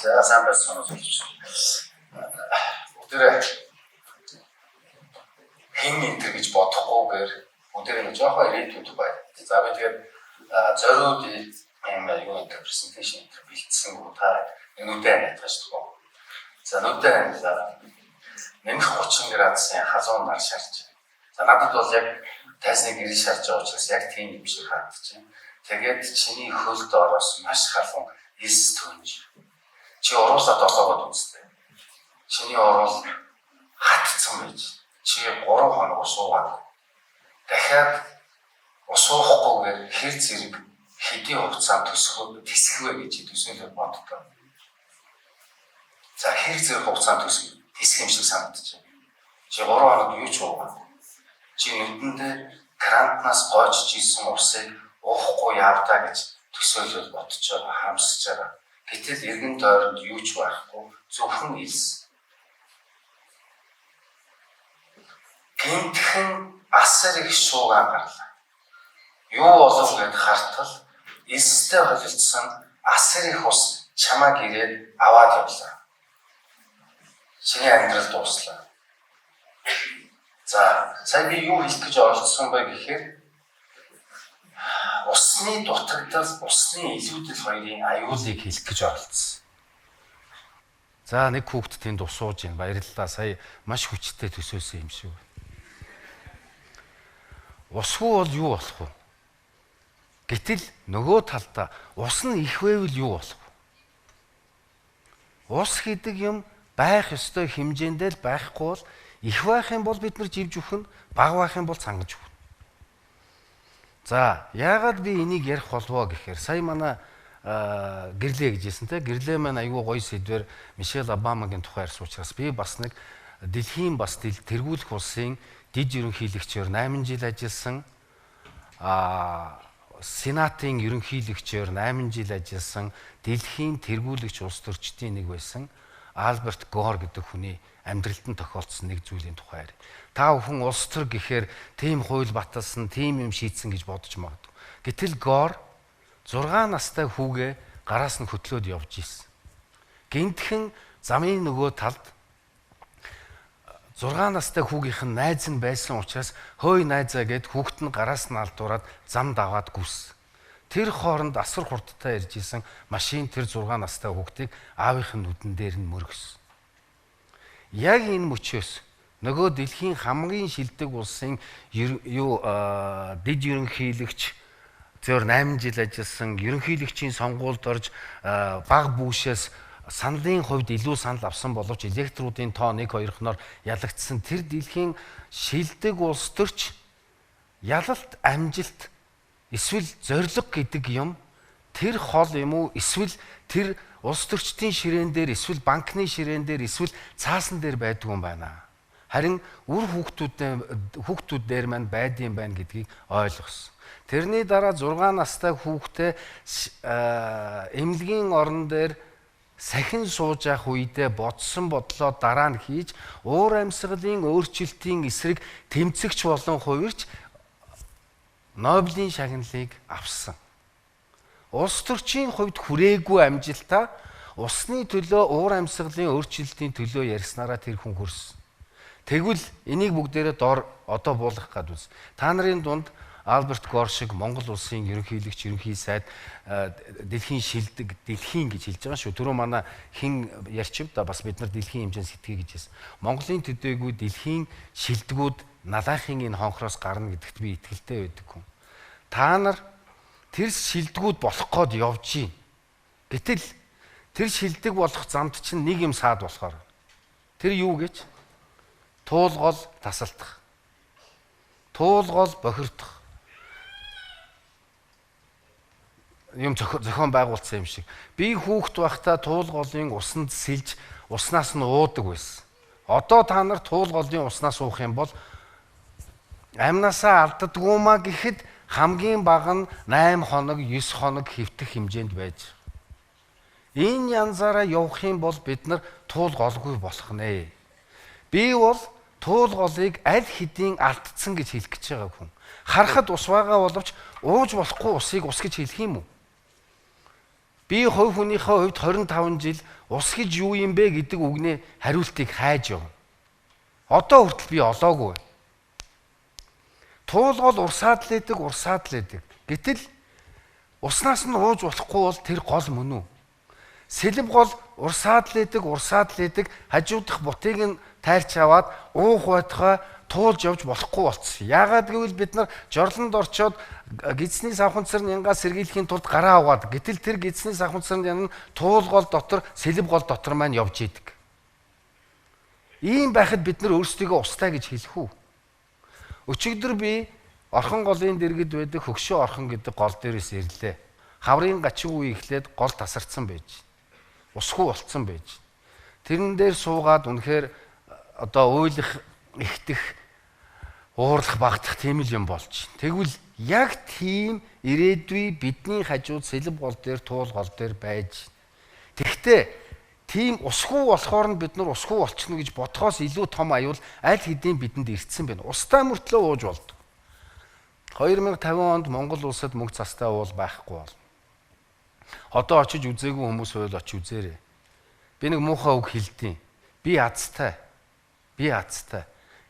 За сайн байсан уу гэж. Өдөрөө хэн энэ гэж бодохгүйгээр өдөрөө жоохон ирээдүйд байна. За би тэгээд зориуд юм юу энэ презентацийн бэлдсэн утаа нүдэн хатгаж төгөө. За нүдэн нэмэх 30 градусын халуун нар шарж. За надад бол яг тайзны гэрэл шарж байгаа учраас яг тийм юм шиг харагдаж байна. Тэгээд чиний хөлд ороос маш халуун эс төнж. Чи уруулаад олоогод үзтээ. Чиний орол хатцсан байж. Чи 3 хоног усуугаад. Дахиад усуухгүйгээр хэр зэрэг хэдийн хугацаанд тэсэхвэ гэж төсөөлөд боддоо. За хэр зэрэг хугацаанд тэсэх юм шиг санагдаж байна. Чи 3 хоног юу ч уугаад. Чи нүдэндээ крантнаас гоожж исэн усыг уухгүй явдаа гэж төсөөлөд бодож байгаа, харамсаж байгаа. Гэтэл эргэн тойронд юу ч байхгүй, зөвхөн илс. Гинтхэн асар их шуугаан гарлаа. Юу болов гэд хартал, илстэй холилдсон асар их ус чамаа гэрээд аваад явлаа. Чиний амьдрал дуслаа. За, сая би юу хэлэх гэж оролцсон бэ гэхээр усны дутагдал, усны илүүдэл хоёрын аюулыг хэлэх гэж оролцсон. За нэг хүүхэд тэнд ус ууж байна. Баярлалаа. Сая маш хүчтэй төсөөлсөн юм шиг. Усгүй бол юу болох вэ? Гэтэл нөгөө талдаа ус нь их байвал юу болох вэ? Ус гэдэг юм байх ёстой хэмжээндээ л байхгүй бол их байх юм бол бид нар живж өгнө, бага байх юм бол цангаж өгнө. За, яагаад би энийг ярих болвоо гэхээр сая манай гэрлээ гэжсэн те гэрлээ маань айгүй гоё сэдвэр Мишель Обамагийн тухай ярьсан учраас би бас нэг дэлхийн бас тэргүүлэх улсын дид ерөнхийлөгчөөр 8 жил ажилласан Сенатын ерөнхийлөгчөөр 8 жил ажилласан дэлхийн тэргүүлэгч улс төрчдийн нэг байсан Альберт Гор гэдэг хүний амьдралд нь тохиолдсон нэг зүйлийн тухай. Та бүхэн улс төр гэхээр тийм хууль баталсан, тийм юм шийдсэн гэж бодож магадгүй. Гэтэл Гор 6 настай хүүгээ гараас нь хөтлөөд явж ийсэн. Гинтхэн замын нөгөө талд 6 настай хүүгийнх нь найз нь байсан учраас хөөй найзаа гэд хүүхэд нь гараас нь алдуураад зам даваад гүс. Тэр хооронд асар хурдтай ирж исэн машин тэр 6 настай хүүхдийг аавынх нь нүдэн дээр нь мөргөсөн. Яг энэ мөчөөс нөгөө дэлхийн хамгийн шилдэг улсын дид ерөнхийлөгч зөөр 8 жил ажилласан ерөнхийлөгчийн сонгуульд орж баг бүшээс саналын хувьд илүү санал авсан боловч электруудын тоо 1-2-ноор ялагдсан тэр дэлхийн шилдэг улс төрч ялалт амжилт эсвэл зориг гэдэг юм тэр хол юм уу эсвэл тэр улс төрчдийн ширээн дээр эсвэл банкны ширээн дээр эсвэл цаасан дээр байдаг юм байна. Харин үр хүүхдүүд дээр маань байдсан байна гэдгийг ойлгосон. Тэрний дараа 6 настай хүүхдээ эмнэлгийн орон дээр сахин сууж явах үедээ бодсон бодлоо дараа нь хийж уур амьсгалын өөрчлөлтийн эсрэг тэмцэгч болон хувирч Нобелийн шагналыг авсан. Улс төрчийн хувьд хүрээгүй амжилтаа усны төлөө уур амьсгалын өөрчлөлтийн төлөө ярьснараа тэр хүн хүрсэн. Тэгвэл энийг бүгдээрээ дор одоо буулгах гээд үз. Та нарын дунд Альберт Гор шиг Монгол улсын ерөнхийлөгч, ерөнхий сайд дэлхийн шилдэг дэлхийн гэж хэлж байгаа шүү. Түрүү манай хин ярьчив да бас бид нар дэлхийн хэмжээнд сэтгэе гэж хэлсэн. Монголын төдийгүй дэлхийн шилдэгүүд налаахын энэ хонхроос гарна гэдэгт би итгэлтэй байдаг хүн. Та нар тэр шилдэгүүд болох гээд явж гин. Гэтэл тэр шилдэг болох замд чинь нэг юм саад болохоор. Тэр юу гэж? Туулгол тасалдах. Туулгол бохирдох. Юм зохион байгуулсан юм шиг. Би хүүхэд байхдаа туулголын усанд сэлж уснаас нь уудаг байсан. Одоо та нар туулголын уснаас уух юм бол амнасаа алддаггүй маа гэхэд хамгийн бага нь 8 хоног, 9 хоног хэвтэх хэмжээнд байж. Энэ янзаараа явах юм бол бид нар туулголгүй болох нэ. Би бол туулголыг аль хэдийн алдсан гэж хэлэх гэж байгаа хүн. Харахад ус байгаа боловч ууж болохгүй усыг ус гэж хэлэх юм уу? Би хувь хүнийхээ хувьд 25 жил ус гэж юу юм бэ гэдэг үгний хариултыг хайж явна. Одоо хүртэл би олоогүй. Туулгол урсаад л идэг. Гэтэл уснаас нь ууж болохгүй бол тэр гол мөн үү? Сэлб гол урсаад л идэг, хажуудах бутыг нь тайлч аваад уух байтугай туулж явж болохгүй болцсон. Яагаад гэвэл бид нар жорлонд орчоод гидсний савханцар янгаас сэргийлэхийн тулд гараа аваад гэтэл тэр гидсний савханцар ян туулгол дотор, сэлб гол дотор маань явж идэг. Ийм байхад бид нар өөрсдийгөө устаа гэж хэлэх үү? Өчигдөр би орхон голын дэргэд байдаг хөгшөө орхон гэдэг гол дээрээс ирлээ. Хаврын гачиг үе эхлээд гол тасарсан байж. Усгүй болцсон байж. Тэрэн дээр суугаад үнэхээр одоо уйлах, ихтэх, уурлах, багтах тийм л юм болж. Тэгвэл яг тийм ирээдүй бидний хажууд сэлб гол дээр, туул гол дээр байж. Тэгвэл тийм усгүй болохоор нь бид нар усгүй болчихно гэж бодхоос илүү том аюул аль хэдийн бидэнд ирсэн байна. Устаа мөртлөө ууж болдог. 2050 онд Монгол улсад мөнгө цастай уул байхгүй бол. Одоо очиж үзээгүй хүмүүс байвал очиж үзээрэй. Би нэг муухай үг хэлдэв. Би азтай.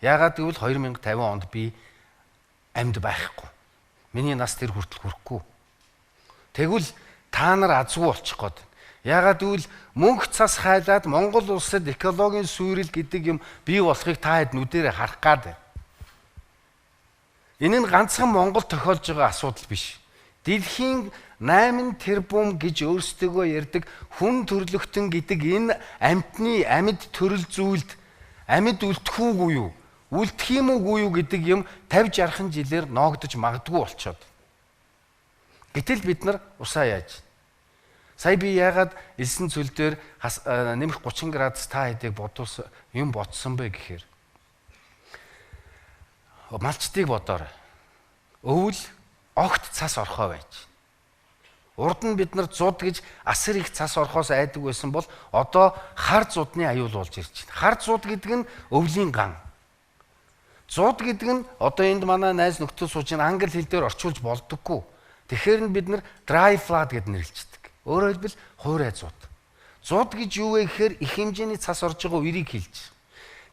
Яагаад гэвэл 2050 онд би амьд байхгүй. Миний нас тэр хүртэл хүрэхгүй. Тэгвэл та нар азгүй болчих гээд. Яагаад гэвэл мөнх цас хайлаад Монгол улсад экологийн сүрэл гэдэг юм бий болохыг та хэд нүдэрээ харах гад. Энэ нь ганцхан Монгол тохиолж байгаа асуудал биш. Дэлхийн 8 тэрбум гэж өөрсдөө ярьдаг хүн төрлөختөн гэдэг энэ амьд төрөл зүйлд амьд үлдэхүүгүй юу? Үлдэх юм уугүй юу гэдэг юм 50-60 жилээр ноогдож магадгүй болчиход. Гэтэл бид нар усаа яаж? Сая би яагаад элсэн цөл дээр нэмэх 30 градус та хэдийг бодсон бэ гэхээр малчтыг бодоорой. Өвөл огт цас орхоо байж. Урд нь бид нар зуд гэж асар их цас орхоос айдаг байсан бол одоо хар зудны аюул болж ирж байна. Хар зуд гэдэг нь өвлийн ган. Зуд гэдэг нь одоо энд манай найз нөхдөд сууж ин англи хэл дээр орчуулж болдоггүй. Тэгэхээр нь бид нар dry flood гэд нэрлэждэг. Өөрөөр хэлбэл хуурай зуд. Зуд гэж юу вэ гэхээр их хэмжээний цас орж байгаа үерийг хэлж.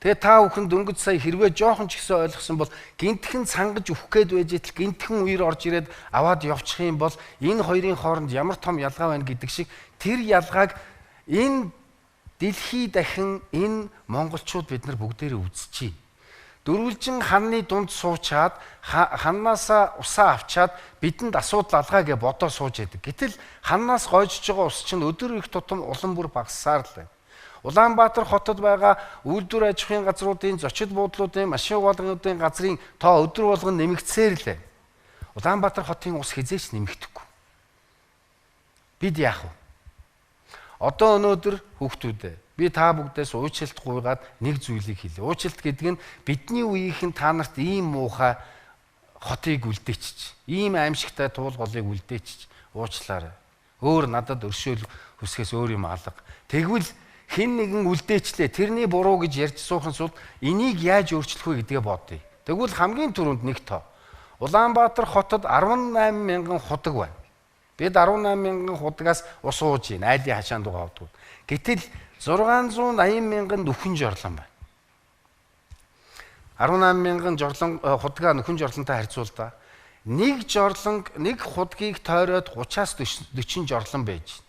Тэгээ та бүхэн дөнгөж сая хэрвээ жоохон ч ихсэн ойлгосон бол гинтхэн цангаж үхэх гээд байж итэл гинтхэн үер орж ирээд аваад явчих юм бол энэ хоёрын хооронд ямар том ялгаа байна гэдэг шиг тэр ялгааг энэ дэлхий дахин энэ монголчууд бид нар бүгдээрээ үзчихье. Дөрвөлжин ханны дунд суучаад ханнаасаа усаа авчаад бидэнд асуудал алгаа гэж бодоо сууж яадаг. Гэтэл ханнаас гойжж байгаа ус чинь өдөр их тутам улам бүр багассаар л байна. Улаанбаатар хотод байгаа үйлдвэр аж ахуйн газруудын, зочид буудлуудын, машин угаалгын газрын тоо өдөр болгон нэмэгдсээр л байна. Улаанбаатар хотын ус хизээч нэмэгдэхгүй. Бид яах вэ? Одоо өнөөдөр хүүхдүүдээ би та бүгдээс уучлалт гуйгаад нэг зүйлийг хэлье. Уучлалт гэдэг нь бидний үеийнхэн та нарт ийм муухай хотыг үлдээчих. Ийм аимшигтай туулголыг үлдээчих. Уучлаарай. Өөр надад өршөөл хүсгээс өөр юм алга. Тэгвэл хэн нэгэн үлдээчлээ тэрний буруу гэж ярьж суухан сул энийг яаж өөрчлөх вэ гэдгээ бодъё. Тэгвэл хамгийн түрүүнд нэг тоо. Улаанбаатар хотод 18 мянган худаг байна. Бид 18 мянган худагаас ус ууж байна. Айлын хашаанд байгаа худууд. Гэтэл 680 мянган нүхэн жорлон байна. 18 мянган жорлон худгаа нүхэн жорлонтой харьцуулдаа нэг худгийг тойроод 30-аас 40 жорлон байж.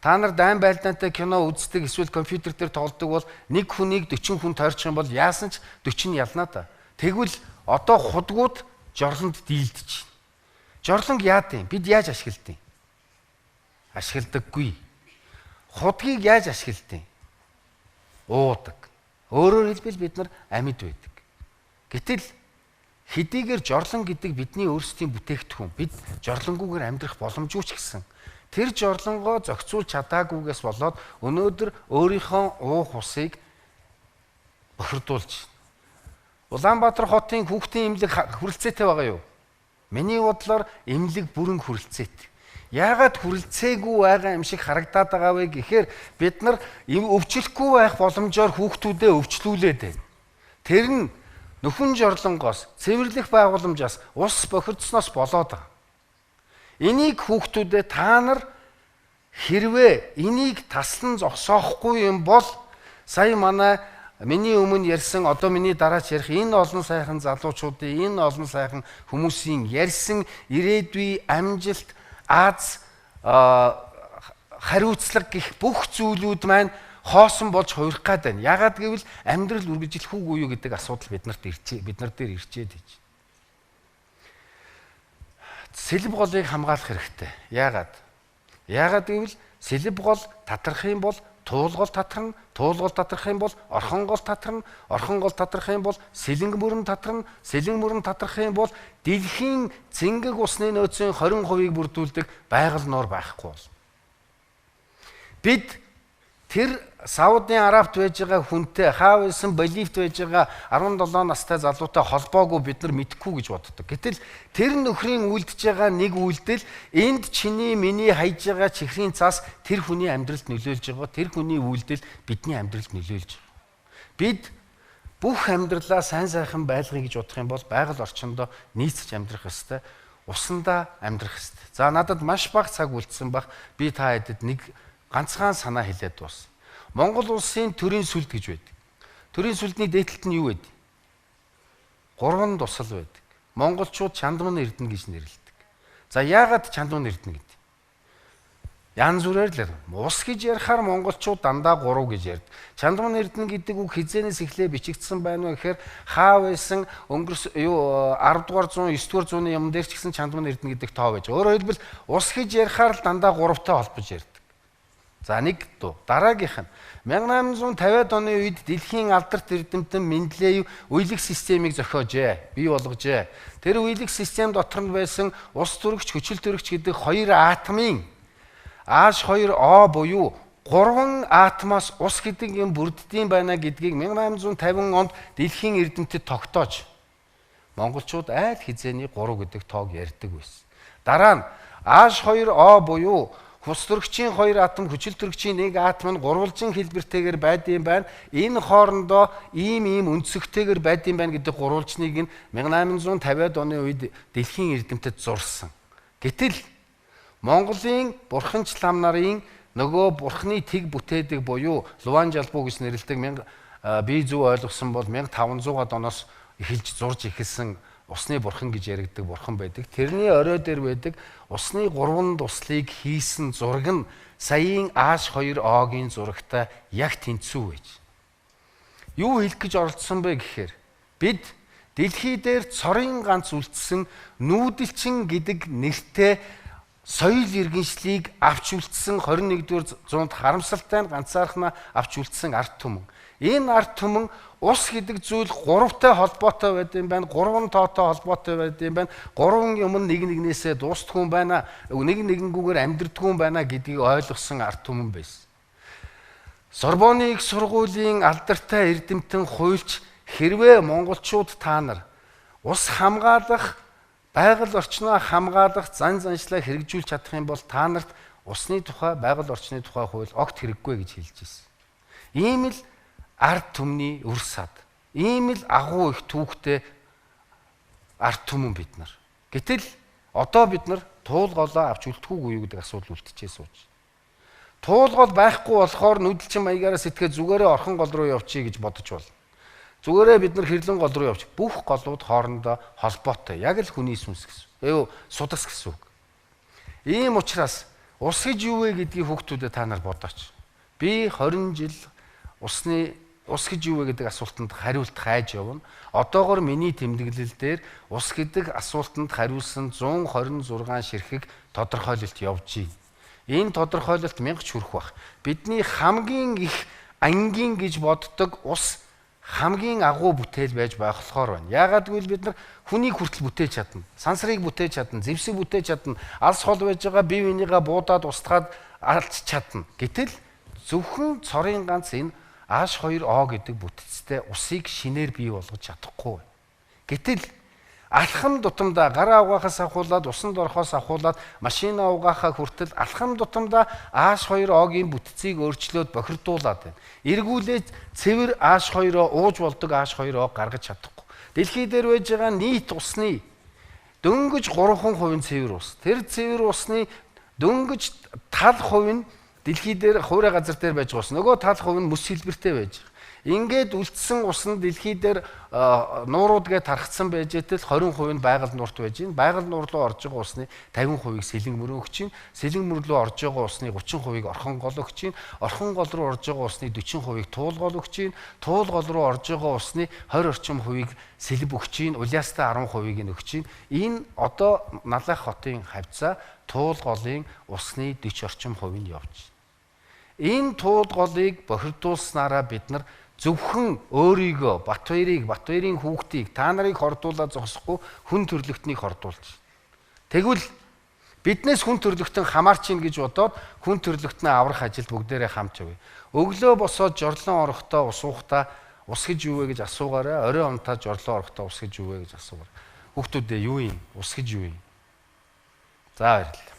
Та нар дайн байлдаантай кино үздэг эсвэл компьютер дээр тоглодог бол нэг хүнийг 40 хүн тойрчих юм бол яасан ч 40 нь ялнаа та. Тэгвэл одоо худгууд жорлонд дийлдэж. Жорлонг яад юм? Бид яаж ашигладаг? Ашигладаггүй. Худгийг яаж ашигладаг? Уудаг. Өөрөөр хэлбэл бид нар амьд байдаг. Гэтэл хэдийгээр жорлон гэдэг бидний өөрсдийн бүтээгдэхүүн. Бид жорлонгүйгээр амьдрах боломжгүй ч гэсэн тэр жорлонгоо зохицуулж чадаагүйгээс болоод өнөөдөр өөрийнхөө уух усыг бохирдуулж. Улаанбаатар хотын хүүхдийн эмнэлэг хүрэлцээтэй байгаа юу? Миний бодлоор эмнэлэг бүрэн хүрэлцээтэй. Яагаад хүрэлцээгүй байгаа юм шиг харагдаад байгаа вэ гэхээр бид нар өвчлөхгүй байх боломжоор хүүхдүүдээ өвчлүүлээд байна. Тэр нь нөхөн жорлонгоос, цэвэрлэх байгууламжаас ус бохирдсноос болоод байгаа. Энийг хүүхдүүдээ та нар Хэрвээ энийг таслан зогсоохгүй юм бол сая миний өмнө ярьсан, одоо миний дараач ярих энэ олон сайхан залуучуудын, энэ олон сайхан хүмүүсийн ярьсан ирээдүйн амжилт, аз, хариуцлага гэх бүх зүйлүүд маань хоосон болж хувирах гээд байна. Яагаад гэвэл амьдрал үргэлжлэхгүй юу гэдэг асуудал бид нар дээр ирчээд байж. Сэлб голыг хамгаалах хэрэгтэй. Яагаад гэвэл сэлб гол татрах юм бол туулгол татран, туулгол татрах юм бол орхон гол татран, орхон гол татрах юм бол сэлэнг мөрөн татран, сэлэнг мөрөн татрах юм бол дэлхийн цэнгэг усны нөөцийн 20%-ийг бүрдүүлдэг байгаль нуур байхгүй бол. Бид тэр Саудын Арабт байж байгаа хүнтэй, хаав байсан Боливт байж байгаа 17 настай залуутай холбоогүй бид нар мэдэхгүй гэж боддог. Гэтэл тэр нөхрийн үйлдэж байгаа нэг үйлдэл энд чиний миний хайж байгаа чихрийн цаас тэр хүний амьдралд нөлөөлж байгаа. Тэр хүний үйлдэл бидний амьдралд нөлөөлж байгаа. Бид бүх амьдралаа сайн сайхан байлгая гэж бодох юм бол байгаль орчиндөө нийцэж амьдрах ёстой. Усандаа амьдрах ёстой. За надад маш бага цаг үлдсэн баг. Би та хэдэд нэг ганцхан санаа хэлээд дуусна. Монгол улсын төрийн сүлд гэж байдаг. Төрийн сүлдний дээдлэлт нь юу вэ? 3 тусал байдаг. Монголчууд Чандман Эрдэнэ гэж нэрлэдэг. За яагаад Чандман Эрдэнэ гэдэг? Янз бүрээр л ус гэж ярихаар монголчууд дандаа 3 гэж ярьдаг. Чандман Эрдэнэ гэдэг үг хизээнээс эхлээ бичигдсэн байна вэ гэхээр хаа байсан өнгөрс 10 дугаар 100 9 дугаар зууны юм дээр ч гэсэн Чандман Эрдэнэ гэдэг тоо байж. Өөрөөр хэлбэл ус гэж ярихаар л дандаа 3-тай холбож ярьдаг. За нэг дуу. Дараагийнх нь 1850-ад оны үед дэлхийн алдарт эрдэмтэн Менделеев уйлэг системийг зохиожээ, бий болгожээ. Тэр уйлэг систем дотор нь байсан ус төрөгч, хүчил төрөгч гэдэг 2 атомын H2O буюу 3 атомоос ус гэдэг юм бүрддэм байна гэдгийг 1850 онд дэлхийн эрдэмтэд тогтоож монголчууд айл хизээний 3 гэдэг тоог ярьдаг байсан. Дараа нь H2O буюу хус төрөгчийн 2 атом, хүчил төрөгчийн 1 атом нь гурвалжин хэлбэртэйгээр байдсан байна. Энэ хоорондоо ийм өнцөгтэйгээр байдсан байна гэдэг гурвалжныг нь 1850-ад оны үед дэлхийн эрдэмтэд зурсан. Гэтэл Монголын бурханч лам нарын нөгөө бурхны тэг бүтээдэг буюу Луван жалбуу гэж нэрлэдэг би зөв ойлгосон бол 1500-ад оноос эхэлж зурж эхэлсэн усны бурхан гэж яригддаг бурхан байдаг. Тэрний орой дээр байдаг усны 3 туслыг хийсэн зураг нь саяын H2O-гийн зурагтай яг тэнцүү байж. Юу хэлэх гэж оролдсон бэ гэхээр бид дэлхий дээр цорын ганц үлдсэн нүүдэлчин гэдэг нэртэй соёл иргэншлийг авч үлдсэн 21-р зуунд харамсалтай нь ганцаархнаа авч үлдсэн ард түмэн. Энэ ард түмэн ус гэдэг зүйл 3-тай холбоотой байд юм байна. 3 тоотой холбоотой байд юм байна. 3 юм нэг нэгнээсээ дуустдаг юм байна. Нэг нэгэнгүүгээр амьдрдаг юм байна гэдгийг ойлгосон ард түмэн байсан. Сорбоны их сургуулийн алдартай эрдэмтэн хуульч хэрвээ монголчууд та нар ус хамгаалах, байгаль орчноо хамгаалах зан заншлаа хэрэгжүүлж чадах юм бол та нарт усны тухай, байгаль орчны тухай хууль огт хэрэггүй гэж хэлж ирсэн. Ийм л ард түмний үр сад. Ийм л агуу их түүхтэй ард түмэн бид нар. Гэтэл одоо бид нар туулголоо авч үлдэхүүгүй юу гэдэг асуудал үлдчихээ сууж. Туулгол байхгүй болохоор нүдэлчин маягаараа сэтгэхэд зүгээрээ орхон гол руу явчих гэж бодож байна. Зүгээрээ бид нар хэрлэн гол руу явчих. Бүх голууд хоорондоо холбоотой. Яг л хүний сүнс гэсэн. Судас гэсэн үг. Ийм учраас ус гэж юу вэ гэдгийг хүүхдүүдэд та нар бодооч. Би 20 жил ус гэж юу вэ гэдэг асуултанд хариулт хайж явна. Одоогоор миний тэмдэглэл дээр ус гэдэг асуултанд хариулсан 126 ширхэг тодорхойлолт явж байна. Энэ тодорхойлолт 1000 ч хүрэх бах. Бидний хамгийн их ангийн гэж боддог ус хамгийн агуу бүтээл байж байх болохоор байна. Яагаад гэвэл бид нар хүнийг хүртэл бүтээж чадна. Сансрыг бүтээж чадна, зэвсэг бүтээж чадна, алс хол байж байгаа бие бинийгээ буудаад устгаад алж чадна. Гэтэл зөвхөн цорын ганц энэ H2O гэдэг бүтцтэй усыг шинээр бий болгож чадахгүй. Гэтэл алхам тутамдаа гараа угаахаас ахуулаад усанд орохоос ахуулаад машина угаахаа хүртэл алхам тутамдаа H2O-гийн бүтцийг өөрчлөөд бохирдуулаад байна. Эргүүлээд цэвэр H2O ууж болдог H2O гаргаж чадахгүй. Дэлхий дээр байж байгаа нийт усны дөнгөж 3% цэвэр ус. Тэр цэвэр усны Дөнгөж тал хувь нь дэлхий дээр хуурай газар дээр байж байгаа ус. Нөгөө тал хувь нь мөс хэлбэртэй байж байгаа. Ингээд үлдсэн ус нь дэлхий дээр нууруудгээ тархацсан байж итэл 20% нь байгаль нуурт байж байна. Байгаль нуур руу орж байгаа усны 50%-ийг сэлэн мөрөө өгч байна. Сэлэн мөр рүү орж байгаа усны 30%-ийг орхон гол өгч байна. Орхон гол руу орж байгаа усны 40%-ийг туул гол өгч байна. Туул гол руу орж байгаа усны 20 орчим хувийг сэлб өгч байна. Улаастай 10%-ийг нь өгч байна. Энэ одоо Налах хотын хавцаа туул голын усны 40 орчим хувь нь явж байна. Энэ туул голыг бохирдуулснараа бид нар зөвхөн өөрийгөө Батбаярын хүүхдийг та нарыг хордуулаад зогсохгүй хүн төрлөختнийг хордуулж байна. Тэгвэл биднээс хүн төрлөختөн хамаарч ийн гэж бодоод хүн төрлөختнөө аврах ажилд бүгдээрээ хамт явъя. Өглөө босоод жорлон орохдоо ус уухтаа ус гэж юу вэ гэж асуугаарай. Орой онтаа жорлон орохдоо ус гэж юу вэ гэж асуугаарай. Хүүхдүүдээ юу юм? Ус гэж юу юм? За баярлалаа.